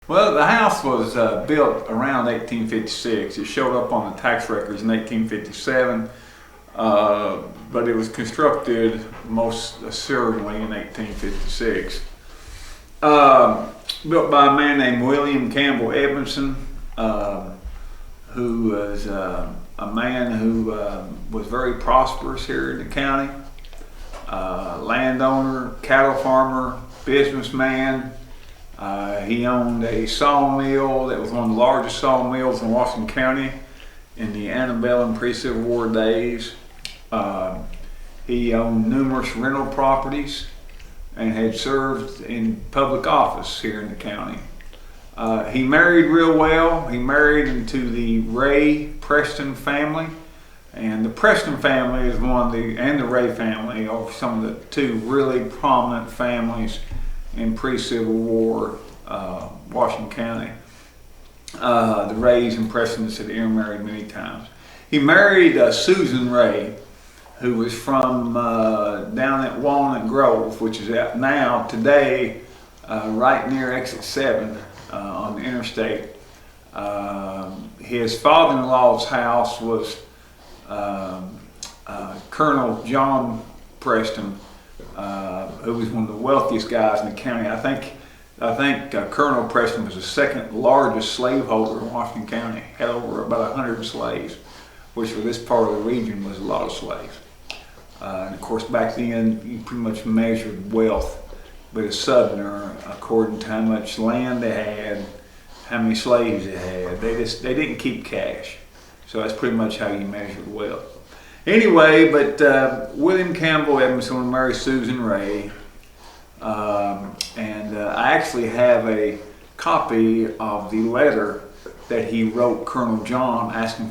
Well, the house was built around 1856. It showed up on the tax records in 1857, but it was constructed most certainly in 1856. Built by a man named William Campbell Edmondson, who was a man who was very prosperous here in the county. Landowner, cattle farmer, businessman. He owned a sawmill that was one of the largest sawmills in Washington County in the antebellum pre-Civil War days. He owned numerous rental properties and had served in public office here in the county. He married real well. He married into the Ray Preston family. And the Preston family is and the Ray family are some of the two really prominent families in pre-Civil War Washington County. The Rays and Prestons had intermarried many times. He married Susan Ray, who was from down at Walnut Grove, which is out now today right near exit 7 on the interstate. His father-in-law's house was Colonel John Preston, who was one of the wealthiest guys in the county. I think Colonel Preston was the second largest slaveholder in Washington County. Had over about 100 slaves, which for this part of the region was a lot of slaves. And of course, back then you pretty much measured wealth with a Southerner according to how much land they had, how many slaves they had. They didn't keep cash, so that's pretty much how you measured wealth. Anyway, but William Campbell Edmondson married Susan Ray, and I actually have a copy of the letter that he wrote Colonel John asking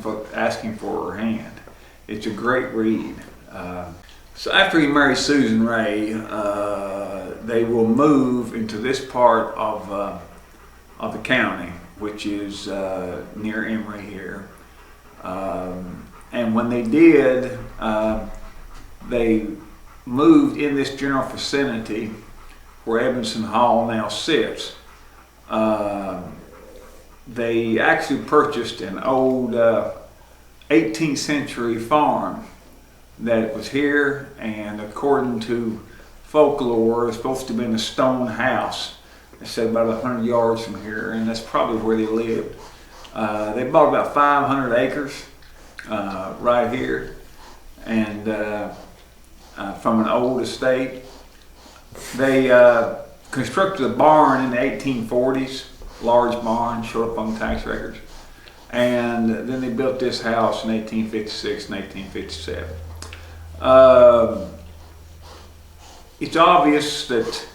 for her hand. It's a great read. So after he married Susan Ray, they will move into this part of the county, which is near Emory here. And when they did, they moved in this general vicinity where Edmondson Hall now sits. They actually purchased an old 18th century farm that was here, and according to folklore, it's supposed to have been a stone house. They said about 100 yards from here, and that's probably where they lived. They bought about 500 acres right here, and from an old estate. They constructed a barn in the 1840s, large barn, showed up on the tax records, and then they built this house in 1856 and 1857. It's obvious that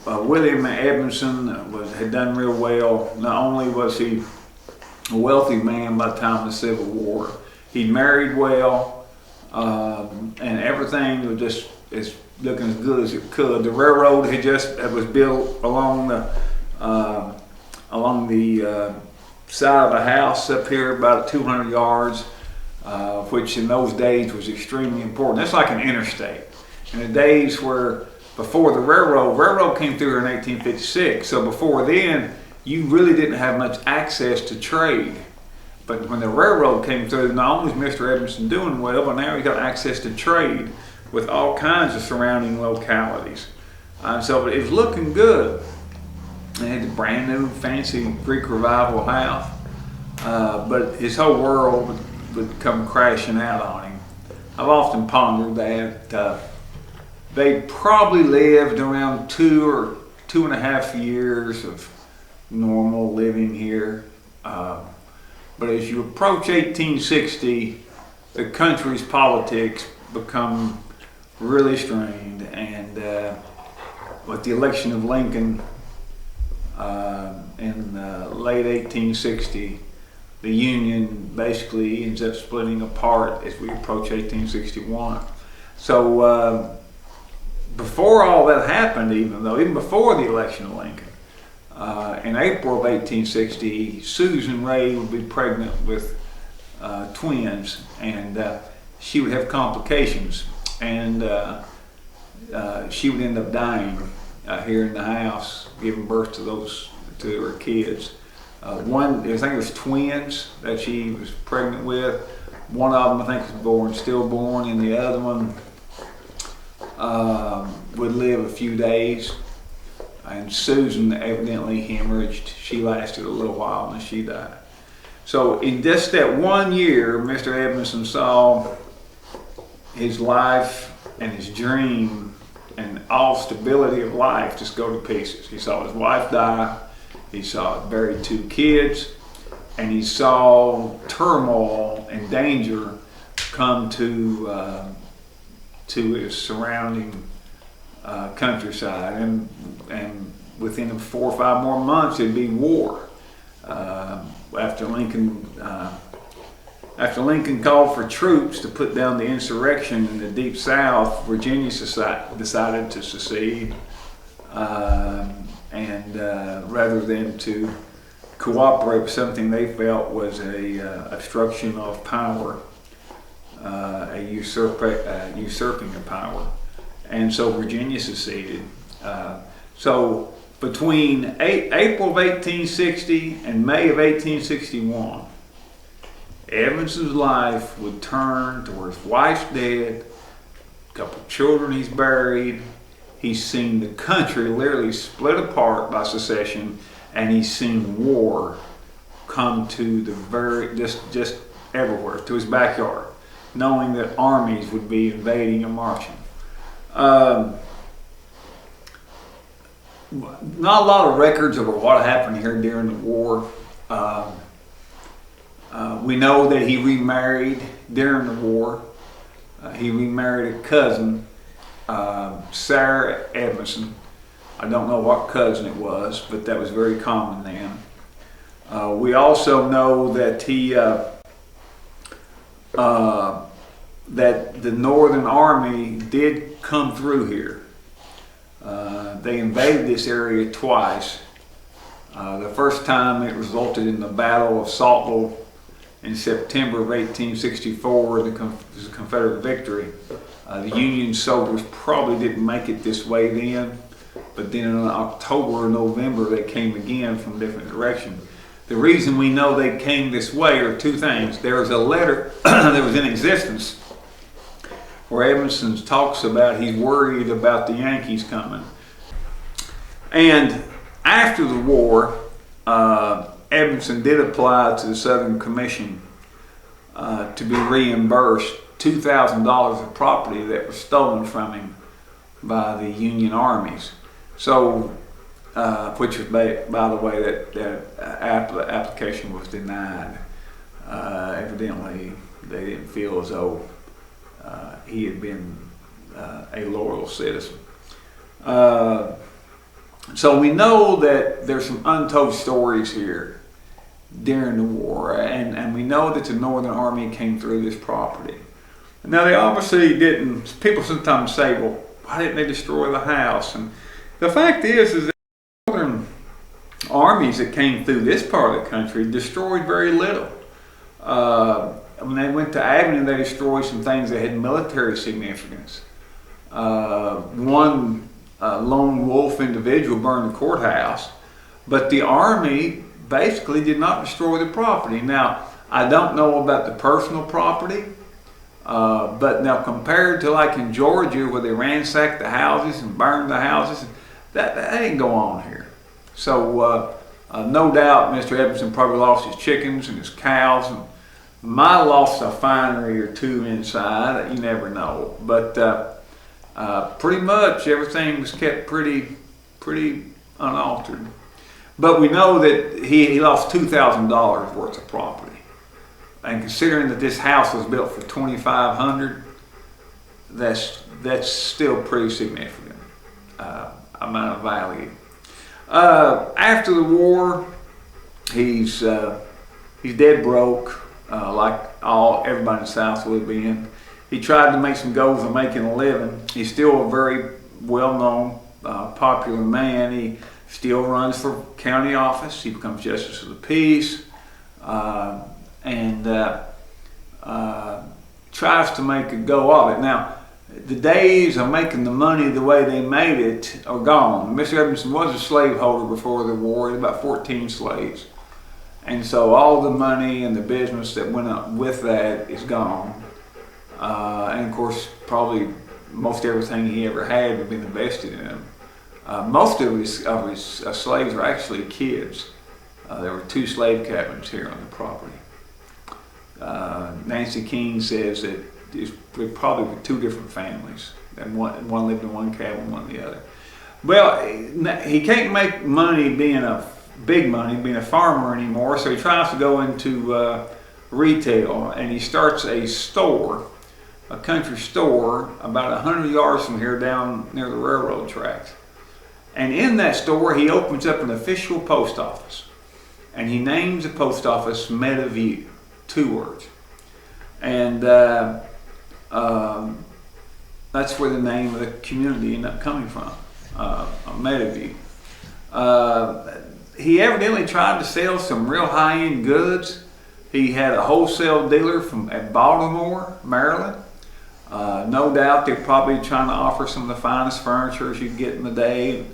William Edmondson had done real well. Not only was he a wealthy man by the time of the Civil War, he married well, and everything was just looking as good as it could. The railroad was built along the side of the house up here about 200 yards, which in those days was extremely important. That's like an interstate. In the days where before the railroad came through in 1856, so before then you really didn't have much access to trade. But when the railroad came through, not only was Mr. Edmondson doing well, but now he got access to trade with all kinds of surrounding localities. So it was looking good. They had a brand new fancy Greek Revival house, but his whole world would come crashing out on him. I've often pondered that they probably lived around 2 or 2.5 years of normal living here. But as you approach 1860, the country's politics become really strained, and with the election of Lincoln in late 1860, the Union basically ends up splitting apart as we approach 1861. So before all that happened, even before the election of Lincoln, in April of 1860, Susan Ray would be pregnant with twins, and she would have complications, and she would end up dying here in the house, giving birth to those to her kids. One, I think it was twins that she was pregnant with. One of them, I think, was stillborn, and the other one would live a few days. And Susan evidently hemorrhaged. She lasted a little while and she died. So in just that 1 year, Mr. Edmondson saw his life and his dream and all stability of life just go to pieces. He saw his wife die. He saw bury 2 kids, and he saw turmoil and danger come to his surrounding countryside, and within 4 or 5 more months it'd be war. After Lincoln called for troops to put down the insurrection in the Deep South, Virginia decided to secede. Rather than to cooperate with something they felt was a obstruction of power, a usurping of power, and so Virginia seceded. So between April of 1860 and May of 1861, Edmondson's life would turn to where his wife's dead, a couple of children he's buried. He's seen the country literally split apart by secession, and he's seen war come to the just everywhere, to his backyard, knowing that armies would be invading and marching. Not a lot of records of what happened here during the war. We know that he remarried during the war. He remarried a cousin, Sarah Edmondson. I don't know what cousin it was, but that was very common then. We also know that that the Northern Army did come through here. They invaded this area twice. The first time it resulted in the Battle of Saltville in September of 1864, the Confederate victory. The Union soldiers probably didn't make it this way then, but then in October or November they came again from a different direction. The reason we know they came this way are 2 things. There was a letter that was in existence where Edmonson talks about he's worried about the Yankees coming. And after the war, Edmonson did apply to the Southern Commission to be reimbursed $2,000 of property that was stolen from him by the Union armies. So, which was, by the way, that application was denied. Evidently, they didn't feel as though he had been a loyal citizen. So we know that there's some untold stories here during the war, and we know that the Northern Army came through this property. Now they obviously didn't. People sometimes say, well, why didn't they destroy the house? And the fact is that Northern armies that came through this part of the country destroyed very little. When they went to Avenue, they destroyed some things that had military significance. One lone wolf individual burned the courthouse, but the army basically did not destroy the property. Now, I don't know about the personal property, but now compared to like in Georgia where they ransacked the houses and burned the houses, that didn't go on here. So no doubt Mr. Edmondson probably lost his chickens and his cows, and might have lost a finery or 2 inside. You never know. But pretty much everything was kept pretty unaltered. But we know that he lost $2,000 worth of property. And considering that this house was built for $2,500, that's still pretty significant amount of value. After the war, he's dead broke, like everybody in the South would be in. He tried to make some goals of making a living. He's still a very well-known, popular man. He still runs for county office. He becomes Justice of the Peace, and tries to make a go of it. Now, the days of making the money the way they made it are gone. Mr. Edmondson was a slaveholder before the war. He had about 14 slaves. And so all the money and the business that went up with that is gone. And of course, probably most everything he ever had had been invested in him. Most of his slaves were actually kids. There were 2 slave cabins here on the property. Nancy King says that it's probably 2 different families, and one lived in one cabin, one in the other. Well, he can't make money being a farmer anymore, so he tries to go into retail, and he starts a store, a country store, about 100 yards from here, down near the railroad tracks. And in that store, he opens up an official post office, and he names the post office Meadowview, 2 words. And that's where the name of the community ended up coming from, Meadowview. He evidently tried to sell some real high-end goods. He had a wholesale dealer at Baltimore, Maryland. No doubt they're probably trying to offer some of the finest furniture you could get in the day,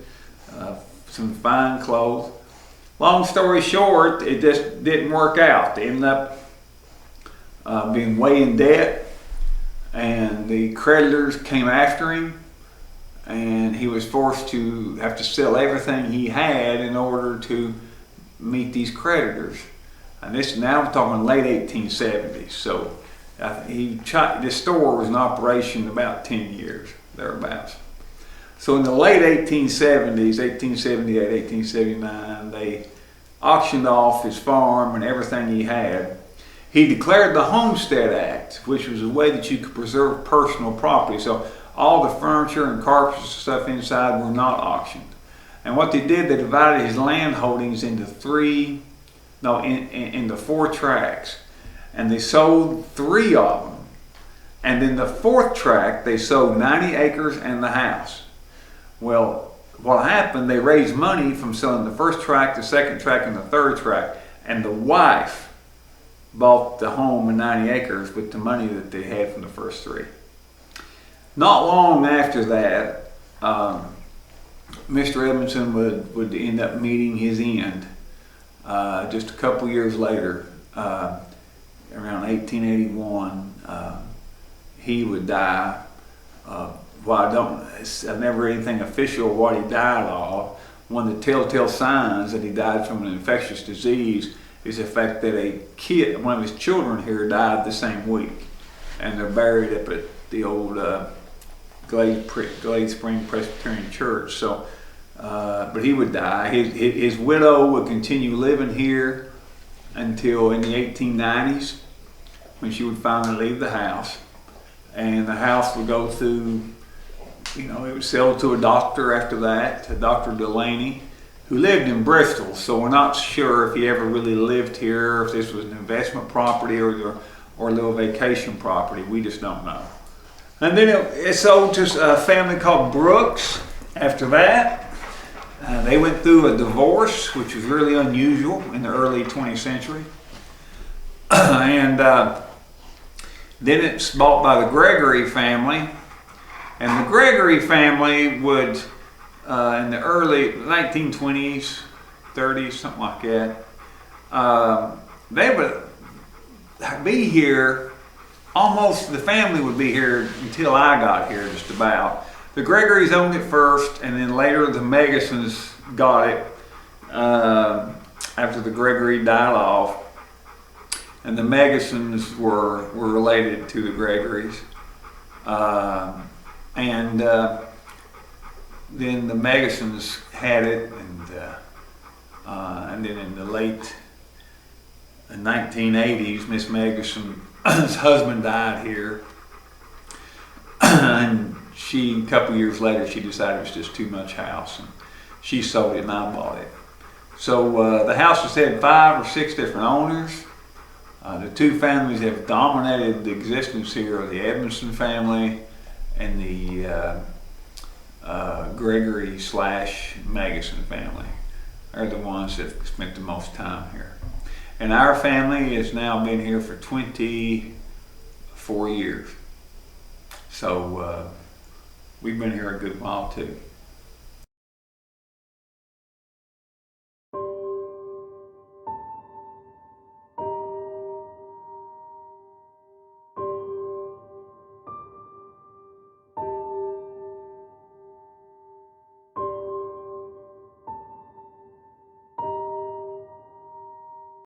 some fine clothes. Long story short, it just didn't work out. They ended up being way in debt, and the creditors came after him, and he was forced to have to sell everything he had in order to meet these creditors. And this, now we're talking late 1870s. So this store was in operation about 10 years, thereabouts. So in the late 1870s, 1878, 1879, they auctioned off his farm and everything he had. He declared the Homestead Act, which was a way that you could preserve personal property. So all the furniture and carpets and stuff inside were not auctioned. And what they did, they divided his land holdings into into 4 tracts. And they sold 3 of them. And then the 4th tract, they sold 90 acres and the house. Well, what happened, they raised money from selling the 1st tract, the 2nd tract, and the 3rd tract. And the wife bought the home and 90 acres with the money that they had from the first 3. Not long after that, Mr. Edmondson would end up meeting his end. Just a couple years later, around 1881, he would die. Well, I've never read anything official of what he died of. One of the telltale signs that he died from an infectious disease is the fact that one of his children here died the same week, and they're buried up at the old Glade Spring Presbyterian Church. So, but he would die. His widow would continue living here until in the 1890s, when she would finally leave the house, and the house would go through. It was sold to a doctor after that, Dr. Delaney, who lived in Bristol. So we're not sure if he ever really lived here, if this was an investment property or a little vacation property. We just don't know. And then it sold to a family called Brooks after that. They went through a divorce, which was really unusual in the early 20th century. And then it's bought by the Gregory family. And the Gregory family would, in the early 1920s, 30s, something like that, they would be here, almost, the family would be here until I got here, just about. The Gregorys owned it first, and then later the Megasons got it after the Gregory died off. And the Megasons were related to the Gregorys. And then the Megasons had it, and then in the late 1980s, Miss Megason's husband died here, and a couple years later, she decided it was just too much house, and she sold it and I bought it. So the house has had 5 or 6 different owners. The 2 families have dominated the existence here of the Edmondson family and the Gregory / Magason family. Are the ones that spent the most time here. And our family has now been here for 24 years. So we've been here a good while too.